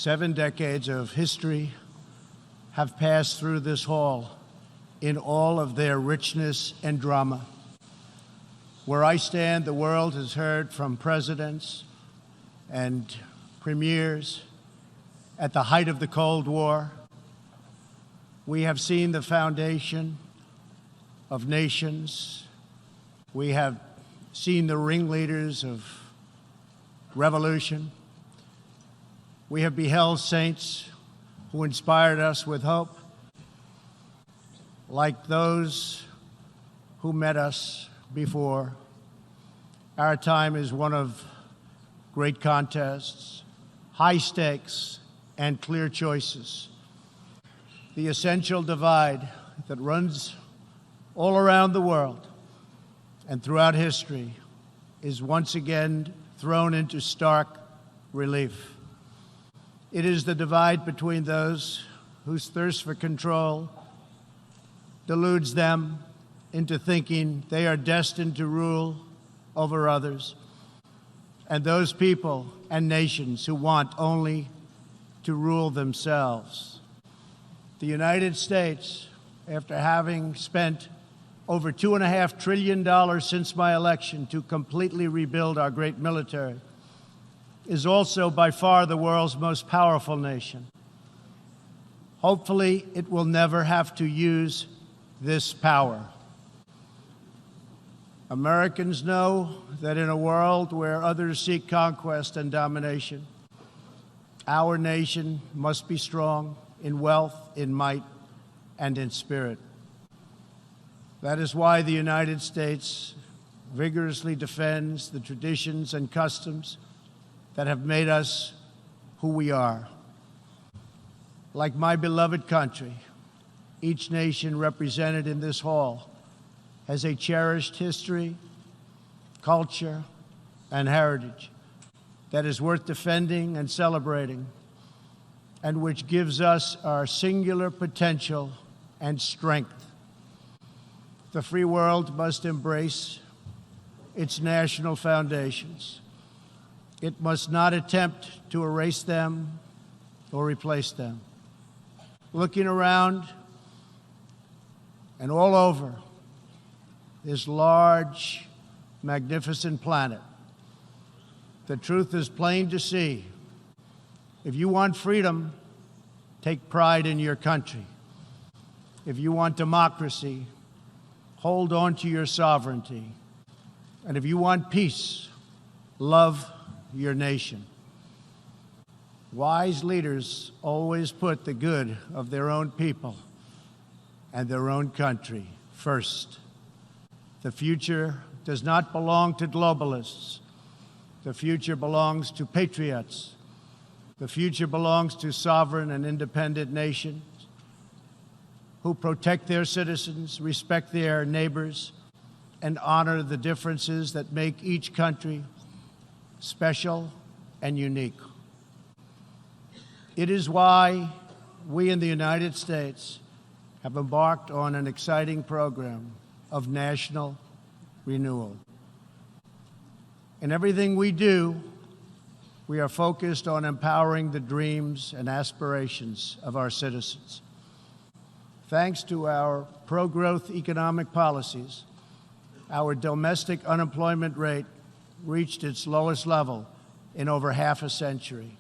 7 decades of history have passed through this hall in all of their richness and drama. Where I stand, the world has heard from presidents and premiers at the height of the Cold War. We have seen the foundation of nations. We have seen the ringleaders of revolution. We have beheld saints who inspired us with hope, like those who met us before. Our time is one of great contests, high stakes, and clear choices. The essential divide that runs all around the world and throughout history is once again thrown into stark relief. It is the divide between those whose thirst for control deludes them into thinking they are destined to rule over others, and those people and nations who want only to rule themselves. The United States, after having spent over $2.5 trillion since my election to completely rebuild our great military, is also by far the world's most powerful nation. Hopefully, it will never have to use this power. Americans know that in a world where others seek conquest and domination, our nation must be strong in wealth, in might, and in spirit. That is why the United States vigorously defends the traditions and customs that have made us who we are. Like my beloved country, each nation represented in this hall has a cherished history, culture, and heritage that is worth defending and celebrating, and which gives us our singular potential and strength. The free world must embrace its national foundations. It must not attempt to erase them or replace them. Looking around and all over this large, magnificent planet, the truth is plain to see. If you want freedom, take pride in your country. If you want democracy, hold on to your sovereignty. And if you want peace, love your nation. Wise leaders always put the good of their own people and their own country first. The future does not belong to globalists. The future belongs to patriots. The future belongs to sovereign and independent nations who protect their citizens, respect their neighbors, and honor the differences that make each country special and unique. It is why we in the United States have embarked on an exciting program of national renewal. In everything we do, we are focused on empowering the dreams and aspirations of our citizens. Thanks to our pro-growth economic policies, our domestic unemployment rate reached its lowest level in over half a century.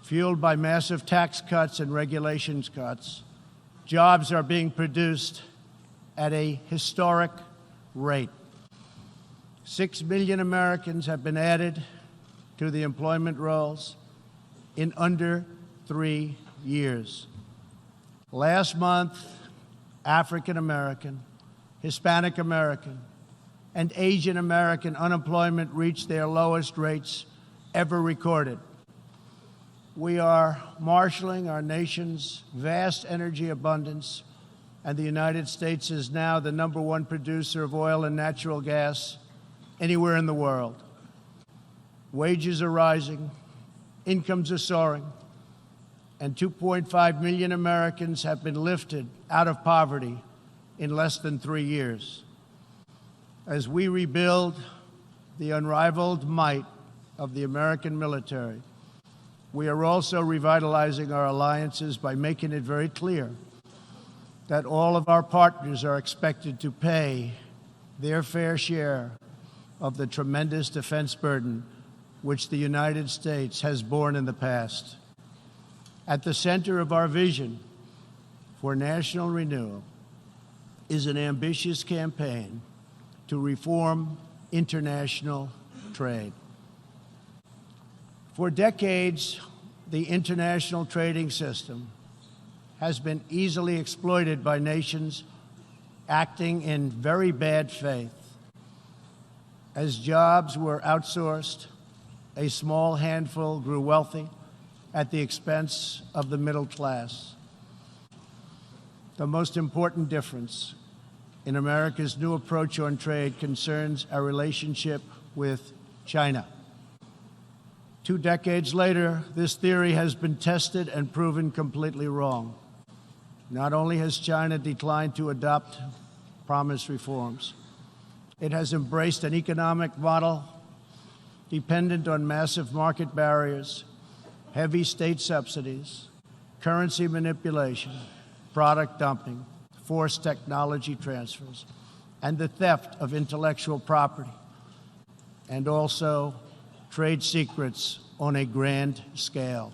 Fueled by massive tax cuts and regulations cuts, jobs are being produced at a historic rate. 6 million Americans have been added to the employment rolls in under 3 years. Last month, African American, Hispanic American, and Asian American unemployment reached their lowest rates ever recorded. We are marshaling our nation's vast energy abundance, and the United States is now the #1 producer of oil and natural gas anywhere in the world. Wages are rising, incomes are soaring, and 2.5 million Americans have been lifted out of poverty in less than 3 years. As we rebuild the unrivaled might of the American military, We are also revitalizing our alliances by making it very clear that all of our partners are expected to pay their fair share of the tremendous defense burden which the United States has borne in the past. At the center of our vision for national renewal is an ambitious campaign to reform international trade. For decades, the international trading system has been easily exploited by nations acting in very bad faith. As jobs were outsourced, a small handful grew wealthy at the expense of the middle class. The most important difference in America's new approach on trade concerns our relationship with China. 2 decades later, this theory has been tested and proven completely wrong. Not only has China declined to adopt promised reforms, it has embraced an economic model dependent on massive market barriers, heavy state subsidies, currency manipulation, product dumping, forced technology transfers, and the theft of intellectual property, and also trade secrets on a grand scale.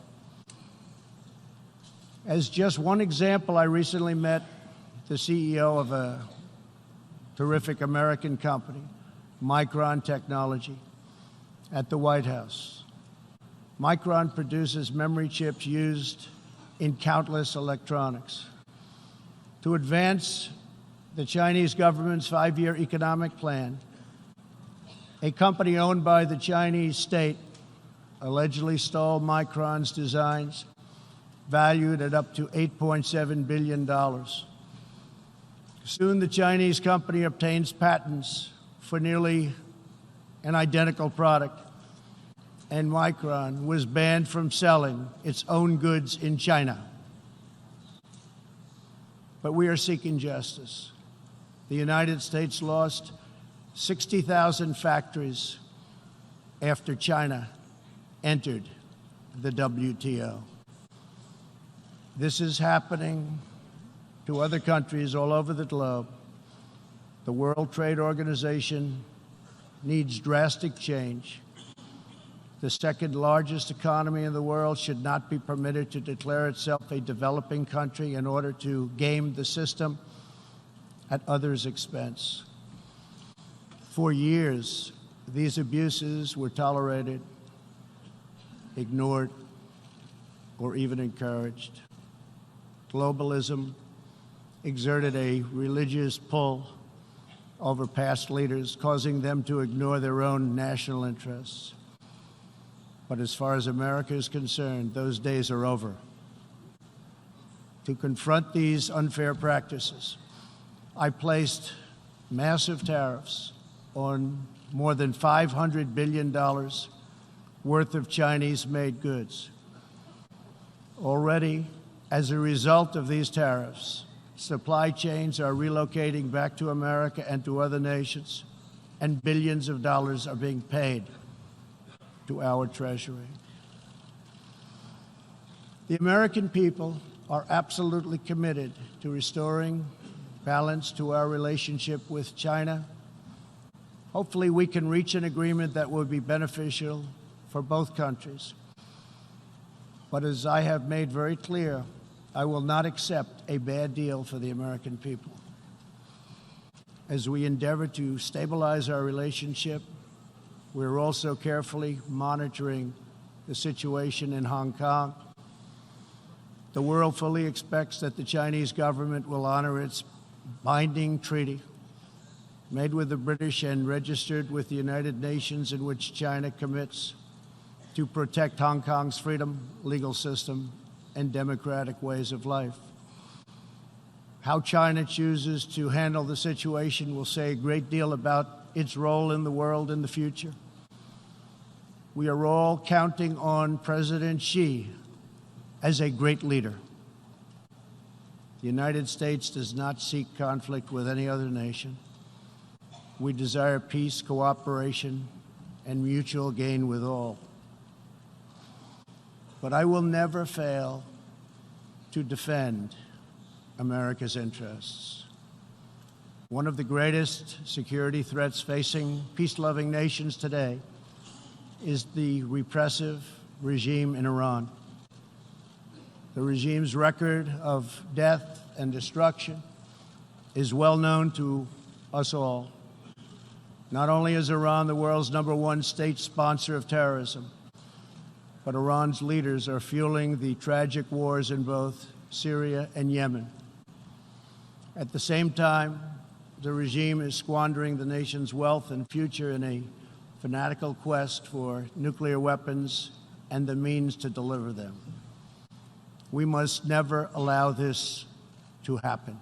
As just one example, I recently met the CEO of a terrific American company, Micron Technology, at the White House. Micron produces memory chips used in countless electronics. To advance the Chinese government's 5-year economic plan, a company owned by the Chinese state allegedly stole Micron's designs, valued at up to $8.7 billion. Soon, the Chinese company obtains patents for nearly an identical product, and Micron was banned from selling its own goods in China. But we are seeking justice. The United States lost 60,000 factories after China entered the WTO. This is happening to other countries all over the globe. The World Trade Organization needs drastic change. The second largest economy in the world should not be permitted to declare itself a developing country in order to game the system at others' expense. For years, these abuses were tolerated, ignored, or even encouraged. Globalism exerted a religious pull over past leaders, causing them to ignore their own national interests. But as far as America is concerned, those days are over. To confront these unfair practices, I placed massive tariffs on more than $500 billion worth of Chinese-made goods. Already, as a result of these tariffs, supply chains are relocating back to America and to other nations, and billions of dollars are being paid to our Treasury. The American people are absolutely committed to restoring balance to our relationship with China. Hopefully, we can reach an agreement that will be beneficial for both countries. But as I have made very clear, I will not accept a bad deal for the American people. As we endeavor to stabilize our relationship, we're also carefully monitoring the situation in Hong Kong. The world fully expects that the Chinese government will honor its binding treaty made with the British and registered with the United Nations, in which China commits to protect Hong Kong's freedom, legal system, and democratic ways of life. How China chooses to handle the situation will say a great deal about its role in the world in the future. We are all counting on President Xi as a great leader. The United States does not seek conflict with any other nation. We desire peace, cooperation, and mutual gain with all. but I will never fail to defend America's interests. One of the greatest security threats facing peace-loving nations today is the repressive regime in Iran. The regime's record of death and destruction is well known to us all. Not only is Iran the world's #1 state sponsor of terrorism, but Iran's leaders are fueling the tragic wars in both Syria and Yemen. At the same time, the regime is squandering the nation's wealth and future in a fanatical quest for nuclear weapons and the means to deliver them. We must never allow this to happen.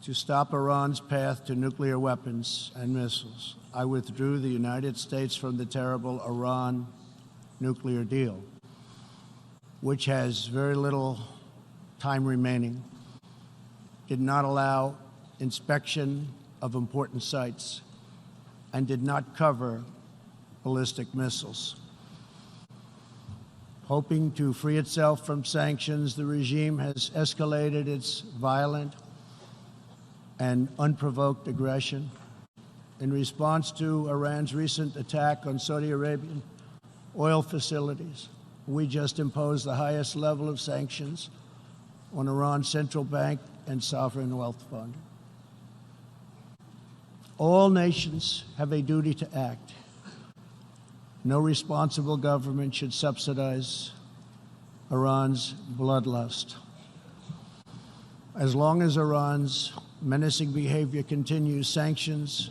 To stop Iran's path to nuclear weapons and missiles, I withdrew the United States from the terrible Iran nuclear deal, which has very little time remaining, did not allow inspection of important sites, and did not cover ballistic missiles. Hoping to free itself from sanctions, the regime has escalated its violent and unprovoked aggression. In response to Iran's recent attack on Saudi Arabian oil facilities, we just imposed the highest level of sanctions on Iran's central bank and sovereign wealth fund. All nations have a duty to act. No responsible government should subsidize Iran's bloodlust. As long as Iran's menacing behavior continues, sanctions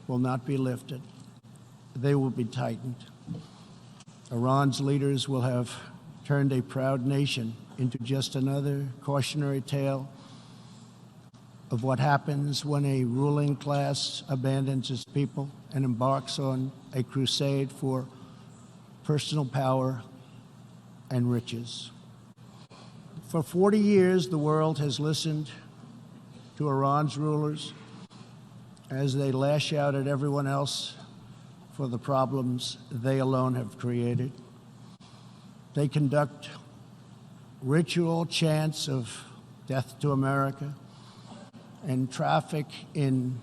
will not be lifted. They will be tightened. Iran's leaders will have turned a proud nation into just another cautionary tale of what happens when a ruling class abandons its people and embarks on a crusade for personal power and riches. For 40 years, the world has listened to Iran's rulers as they lash out at everyone else for the problems they alone have created. They conduct ritual chants of death to America and traffic in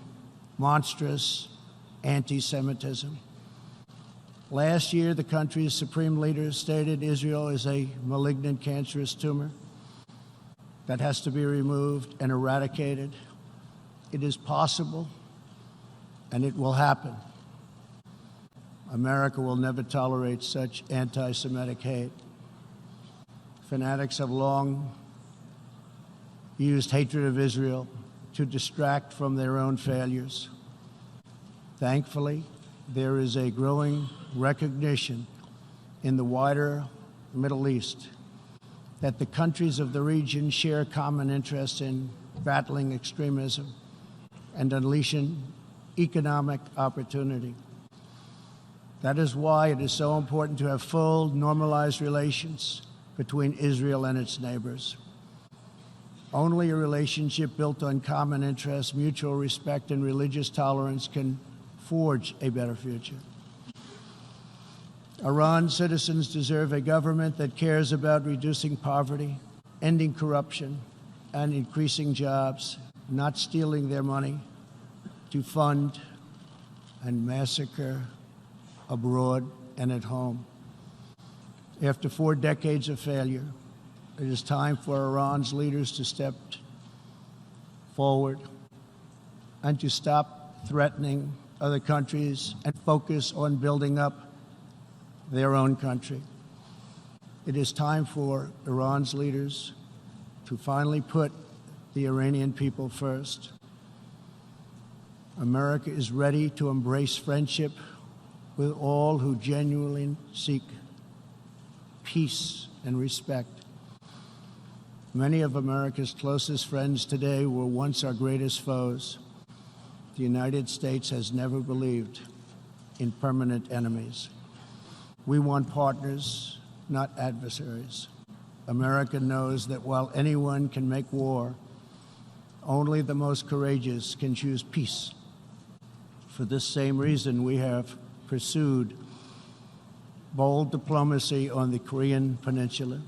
monstrous anti-Semitism. Last year, the country's supreme leader stated Israel is a malignant, cancerous tumor that has to be removed and eradicated. It is possible, and it will happen. America will never tolerate such anti-Semitic hate. Fanatics have long used hatred of Israel to distract from their own failures. Thankfully, there is a growing recognition in the wider Middle East that the countries of the region share common interests in battling extremism and unleashing economic opportunity. That is why it is so important to have full, normalized relations between Israel and its neighbors. Only a relationship built on common interests, mutual respect, and religious tolerance can forge a better future. Iran's citizens deserve a government that cares about reducing poverty, ending corruption, and increasing jobs, not stealing their money to fund and massacre abroad and at home. After 4 decades of failure, it is time for Iran's leaders to step forward and to stop threatening other countries and focus on building up their own country. It is time for Iran's leaders to finally put the Iranian people first. America is ready to embrace friendship with all who genuinely seek peace and respect. Many of America's closest friends today were once our greatest foes. The United States has never believed in permanent enemies. We want partners, not adversaries. America knows that while anyone can make war, only the most courageous can choose peace. For this same reason, we have pursued bold diplomacy on the Korean Peninsula.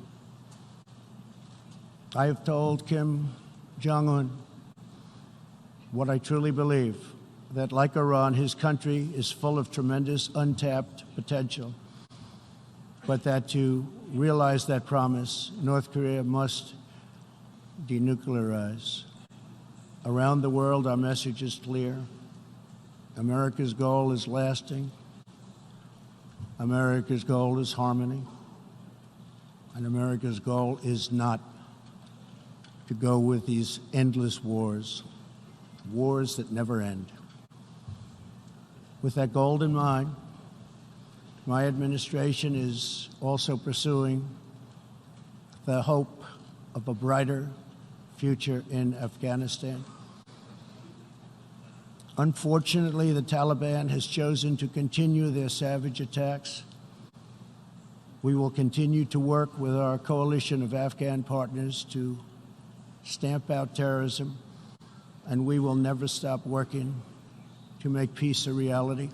I have told Kim Jong-un what I truly believe, that like Iran, his country is full of tremendous untapped potential, but that to realize that promise, North Korea must denuclearize. Around the world, our message is clear. America's goal is lasting. America's goal is harmony. And America's goal is not to go with these endless wars, wars that never end. With that goal in mind, my administration is also pursuing the hope of a brighter future in Afghanistan. Unfortunately, the Taliban has chosen to continue their savage attacks. We will continue to work with our coalition of Afghan partners to stamp out terrorism, and we will never stop working to make peace a reality.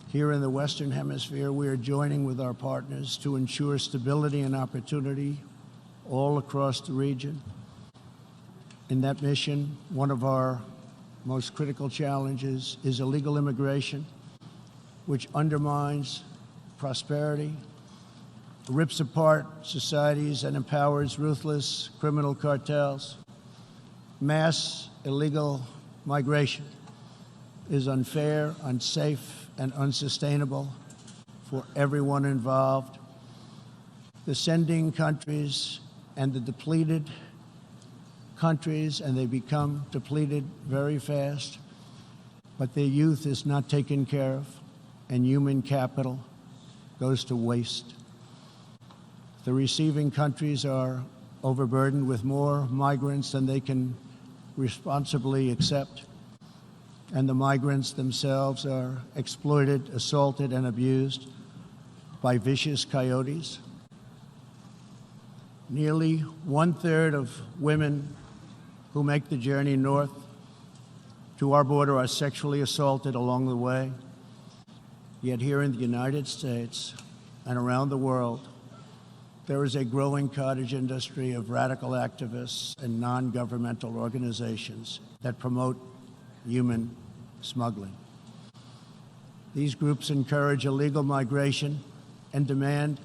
Here in the Western Hemisphere, we are joining with our partners to ensure stability and opportunity all across the region. In that mission, one of our most critical challenges is illegal immigration, which undermines prosperity, rips apart societies, and empowers ruthless criminal cartels. Mass illegal migration is unfair, unsafe, and unsustainable for everyone involved. The sending countries and the depleted countries, and they become depleted very fast, but their youth is not taken care of, and human capital goes to waste. The receiving countries are overburdened with more migrants than they can responsibly accept, and the migrants themselves are exploited, assaulted, and abused by vicious coyotes. Nearly 1/3 of women who make the journey north to our border are sexually assaulted along the way. Yet here in the United States and around the world, there is a growing cottage industry of radical activists and non-governmental organizations that promote human smuggling. These groups encourage illegal migration and demand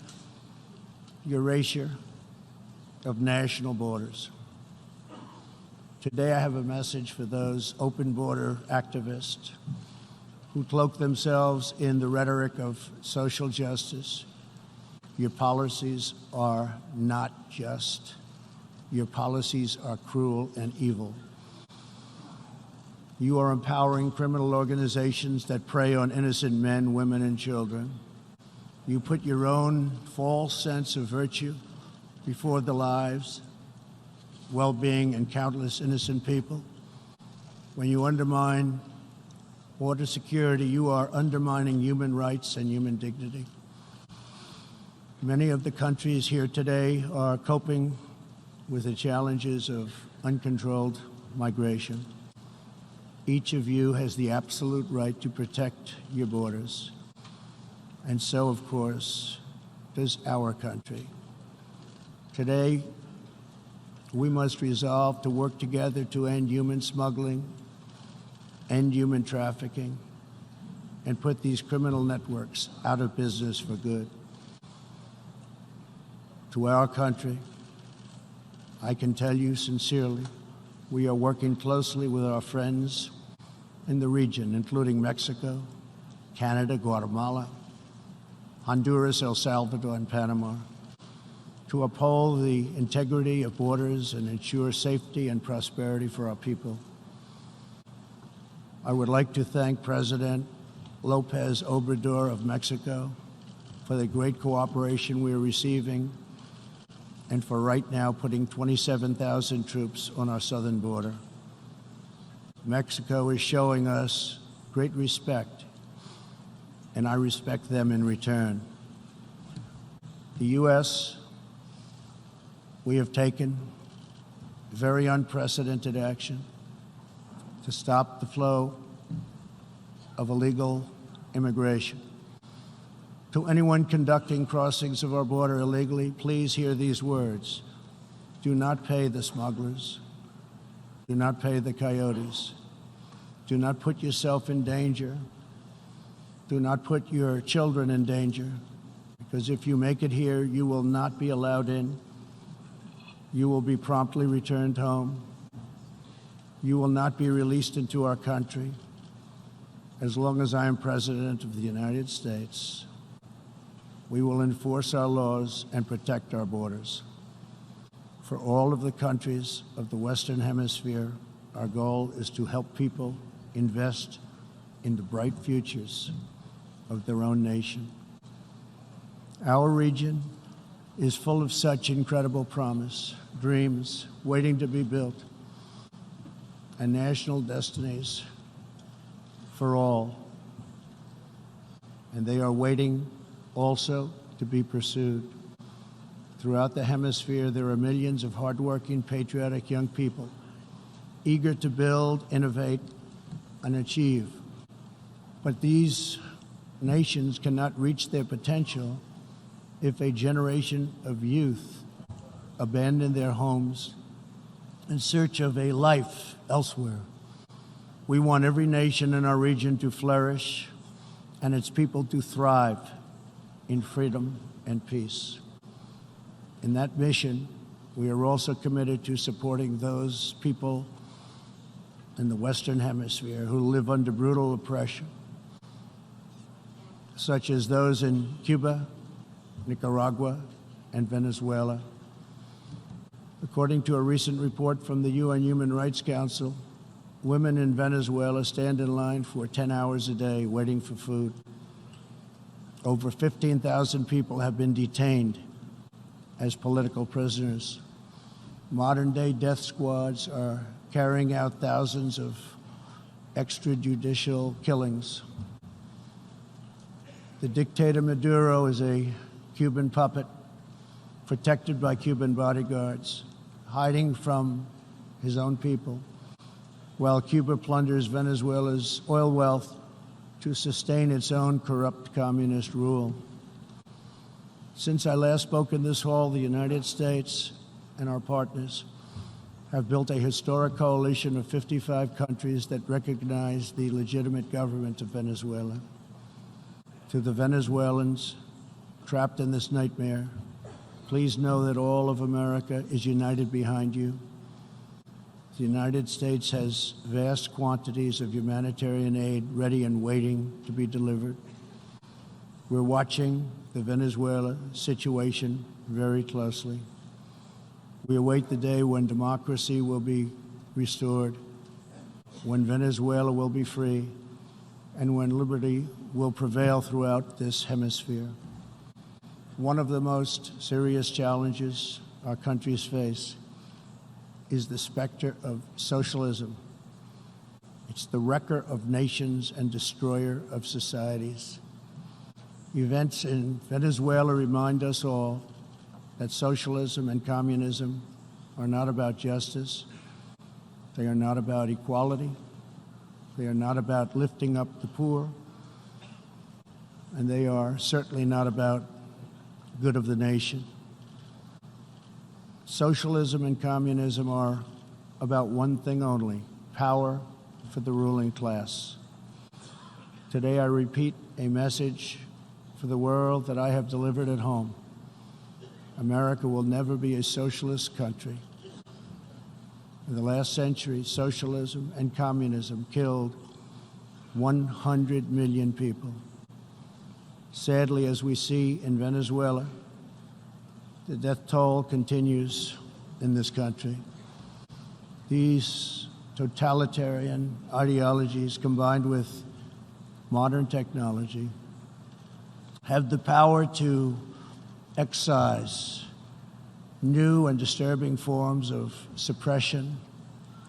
erasure of national borders. Today, I have a message for those open border activists who cloak themselves in the rhetoric of social justice. Your policies are not just. Your policies are cruel and evil. You are empowering criminal organizations that prey on innocent men, women, and children. You put your own false sense of virtue before the lives, well-being, and countless innocent people. When you undermine border security, you are undermining human rights and human dignity. Many of the countries here today are coping with the challenges of uncontrolled migration. Each of you has the absolute right to protect your borders. And so, of course, does our country. Today, we must resolve to work together to end human smuggling, end human trafficking, and put these criminal networks out of business for good. To our country, I can tell you sincerely, we are working closely with our friends in the region, including Mexico, Canada, Guatemala, Honduras, El Salvador, and Panama, to uphold the integrity of borders and ensure safety and prosperity for our people. I would like to thank President López Obrador of Mexico for the great cooperation we are receiving and for right now putting 27,000 troops on our southern border. Mexico is showing us great respect, and I respect them in return. The U.S., we have taken very unprecedented action to stop the flow of illegal immigration. To anyone conducting crossings of our border illegally, please hear these words. Do not pay the smugglers. Do not pay the coyotes. Do not put yourself in danger. Do not put your children in danger, because if you make it here, you will not be allowed in. You will be promptly returned home. You will not be released into our country. As long as I am President of the United States, we will enforce our laws and protect our borders. For all of the countries of the Western Hemisphere, our goal is to help people invest in the bright futures of their own nation. Our region is full of such incredible promise, dreams waiting to be built, and national destinies for all. And they are waiting also to be pursued. Throughout the hemisphere, there are millions of hardworking, patriotic young people eager to build, innovate, and achieve. But these nations cannot reach their potential if a generation of youth abandon their homes in search of a life elsewhere. We want every nation in our region to flourish and its people to thrive in freedom and peace. In that mission, we are also committed to supporting those people in the Western Hemisphere who live under brutal oppression, such as those in Cuba, Nicaragua, and Venezuela. According to a recent report from the UN Human Rights Council, women in Venezuela stand in line for 10 hours a day waiting for food. Over 15,000 people have been detained as political prisoners. Modern-day death squads are carrying out thousands of extrajudicial killings. The dictator Maduro is a Cuban puppet protected by Cuban bodyguards, hiding from his own people, while Cuba plunders Venezuela's oil wealth to sustain its own corrupt communist rule. Since I last spoke in this hall, the United States and our partners have built a historic coalition of 55 countries that recognize the legitimate government of Venezuela. To the Venezuelans trapped in this nightmare, please know that all of America is united behind you. The United States has vast quantities of humanitarian aid ready and waiting to be delivered. We're watching the Venezuela situation very closely. We await the day when democracy will be restored, when Venezuela will be free, and when liberty will prevail throughout this hemisphere. One of the most serious challenges our countries face is the specter of socialism. It's the wrecker of nations and destroyer of societies. Events in Venezuela remind us all that socialism and communism are not about justice. They are not about equality. They are not about lifting up the poor. And they are certainly not about good of the nation. Socialism and communism are about one thing only: power for the ruling class. Today I repeat a message for the world that I have delivered at home. America will never be a socialist country. In the last century, socialism and communism killed 100 million people. Sadly, as we see in Venezuela, the death toll continues in this country. These totalitarian ideologies, combined with modern technology, have the power to excise new and disturbing forms of suppression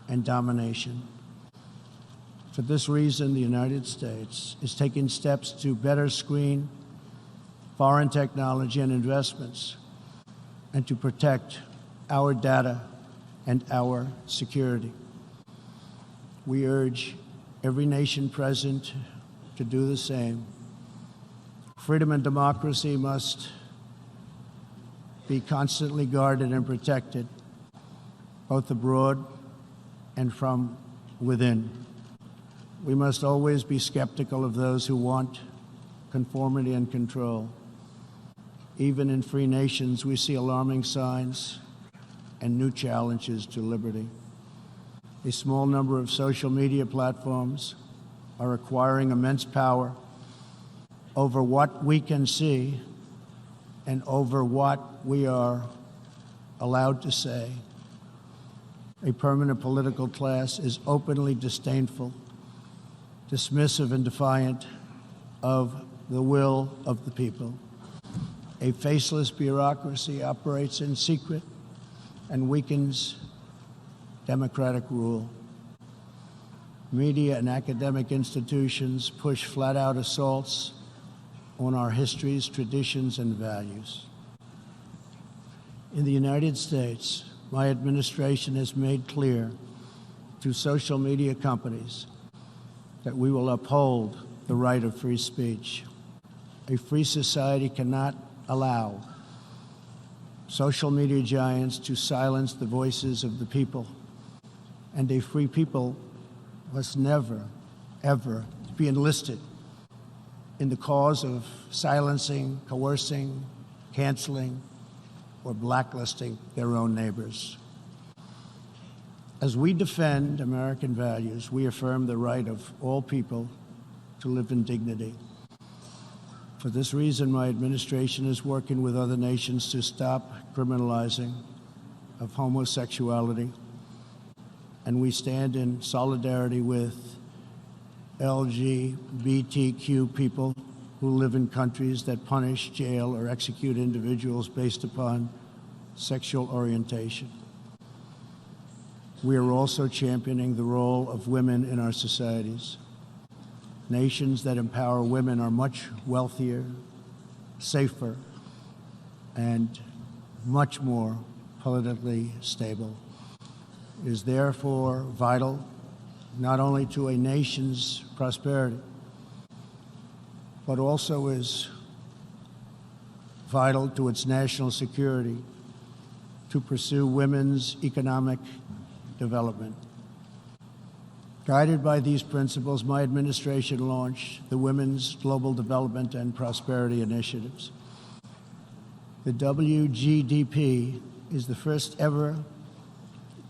and domination. For this reason, the United States is taking steps to better screen foreign technology and investments, and to protect our data and our security. We urge every nation present to do the same. Freedom and democracy must be constantly guarded and protected, both abroad and from within. We must always be skeptical of those who want conformity and control. Even in free nations, we see alarming signs and new challenges to liberty. A small number of social media platforms are acquiring immense power over what we can see and over what we are allowed to say. A permanent political class is openly disdainful, dismissive, and defiant of the will of the people. A faceless bureaucracy operates in secret and weakens democratic rule. Media and academic institutions push flat-out assaults on our histories, traditions, and values. In the United States, my administration has made clear to social media companies that we will uphold the right of free speech. A free society cannot allow social media giants to silence the voices of the people, and a free people must never, ever be enlisted in the cause of silencing, coercing, canceling, or blacklisting their own neighbors. As we defend American values, we affirm the right of all people to live in dignity. For this reason, my administration is working with other nations to stop criminalizing of homosexuality, and we stand in solidarity with LGBTQ people who live in countries that punish, jail, or execute individuals based upon sexual orientation. We are also championing the role of women in our societies. Nations that empower women are much wealthier, safer, and much more politically stable. It is therefore vital not only to a nation's prosperity, but also is vital to its national security to pursue women's economic development. Guided by these principles, my administration launched the Women's Global Development and Prosperity Initiatives. The WGDP is the first ever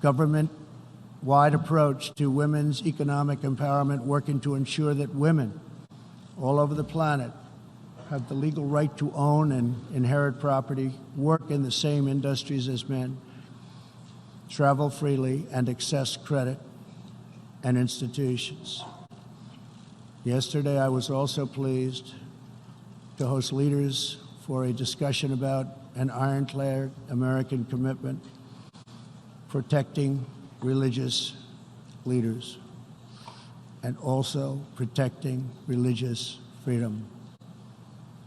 government-wide approach to women's economic empowerment, working to ensure that women all over the planet have the legal right to own and inherit property, work in the same industries as men, travel freely, and access credit and institutions. Yesterday, I was also pleased to host leaders for a discussion about an ironclad American commitment protecting religious leaders and also protecting religious freedom.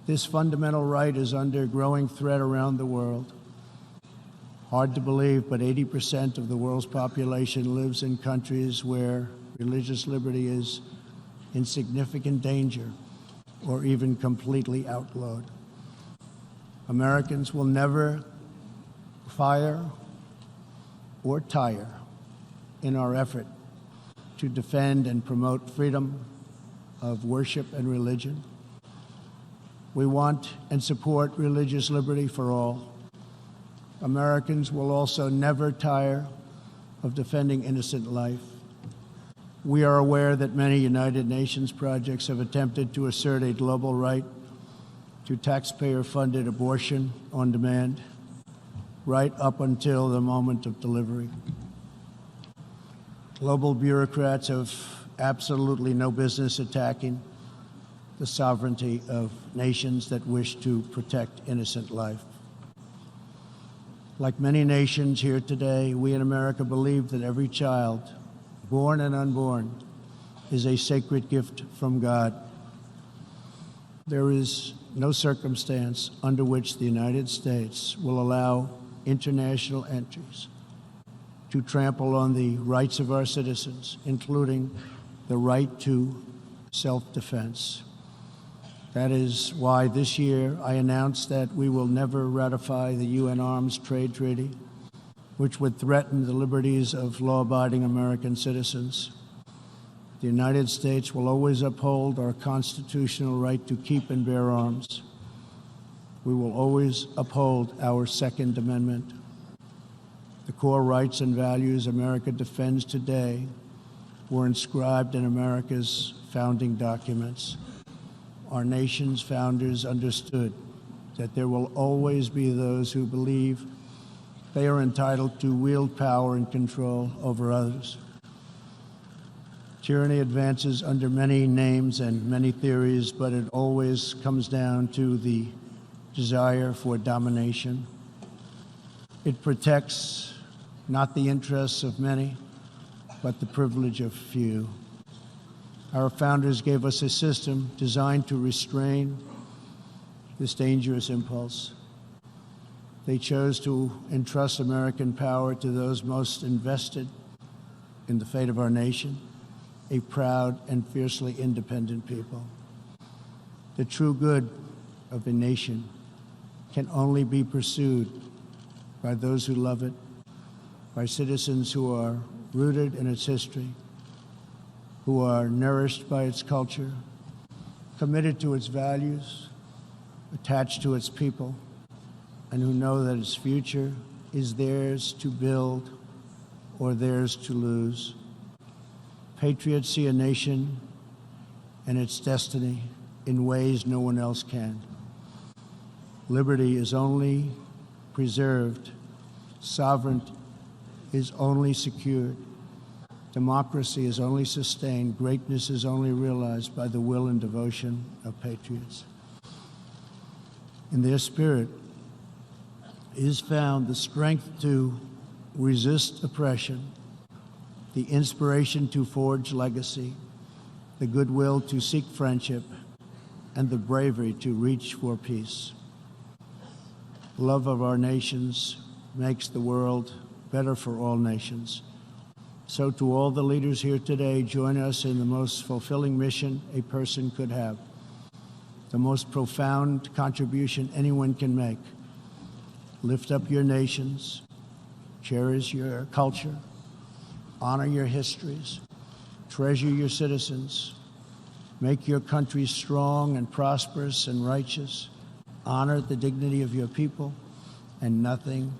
This fundamental right is under growing threat around the world. Hard to believe, but 80% of the world's population lives in countries where religious liberty is in significant danger or even completely outlawed. Americans will never fire or tire in our effort to defend and promote freedom of worship and religion. We want and support religious liberty for all. Americans will also never tire of defending innocent life. We are aware that many United Nations projects have attempted to assert a global right to taxpayer-funded abortion on demand, right up until the moment of delivery. Global bureaucrats have absolutely no business attacking the sovereignty of nations that wish to protect innocent life. Like many nations here today, we in America believe that every child, born and unborn, is a sacred gift from God. There is no circumstance under which the United States will allow international entries to trample on the rights of our citizens, including the right to self-defense. That is why this year I announced that we will never ratify the UN Arms Trade Treaty, which would threaten the liberties of law-abiding American citizens. The United States will always uphold our constitutional right to keep and bear arms. We will always uphold our Second Amendment. The core rights and values America defends today were inscribed in America's founding documents. Our nation's founders understood that there will always be those who believe they are entitled to wield power and control over others. Tyranny advances under many names and many theories, but it always comes down to the desire for domination. It protects not the interests of many, but the privilege of few. Our founders gave us a system designed to restrain this dangerous impulse. They chose to entrust American power to those most invested in the fate of our nation, a proud and fiercely independent people. The true good of a nation can only be pursued by those who love it, by citizens who are rooted in its history, who are nourished by its culture, committed to its values, attached to its people, and who know that its future is theirs to build or theirs to lose. Patriots see a nation and its destiny in ways no one else can. Liberty is only preserved, sovereignty is only secured, democracy is only sustained, greatness is only realized by the will and devotion of patriots. In their spirit is found the strength to resist oppression, the inspiration to forge legacy, the goodwill to seek friendship, and the bravery to reach for peace. Love of our nations makes the world better for all nations. So to all the leaders here today, join us in the most fulfilling mission a person could have, the most profound contribution anyone can make. Lift up your nations, cherish your culture, honor your histories, treasure your citizens, make your country strong and prosperous and righteous, honor the dignity of your people, and nothing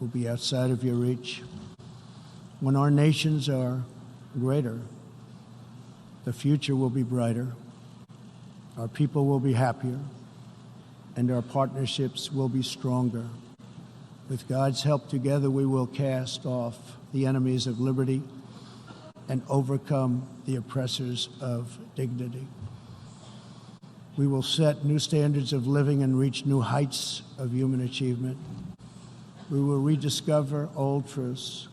will be outside of your reach. When our nations are greater, the future will be brighter, our people will be happier, and our partnerships will be stronger. With God's help, together we will cast off the enemies of liberty and overcome the oppressors of dignity. We will set new standards of living and reach new heights of human achievement. We will rediscover old truths,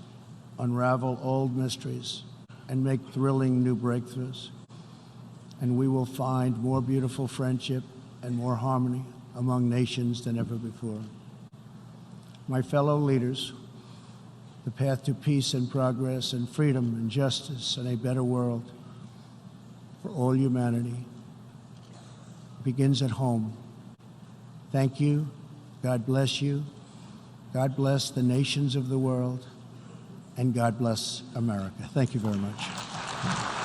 unravel old mysteries, and make thrilling new breakthroughs. And we will find more beautiful friendship and more harmony among nations than ever before. My fellow leaders, the path to peace and progress and freedom and justice and a better world for all humanity begins at home. Thank you. God bless you. God bless the nations of the world. And God bless America. Thank you very much.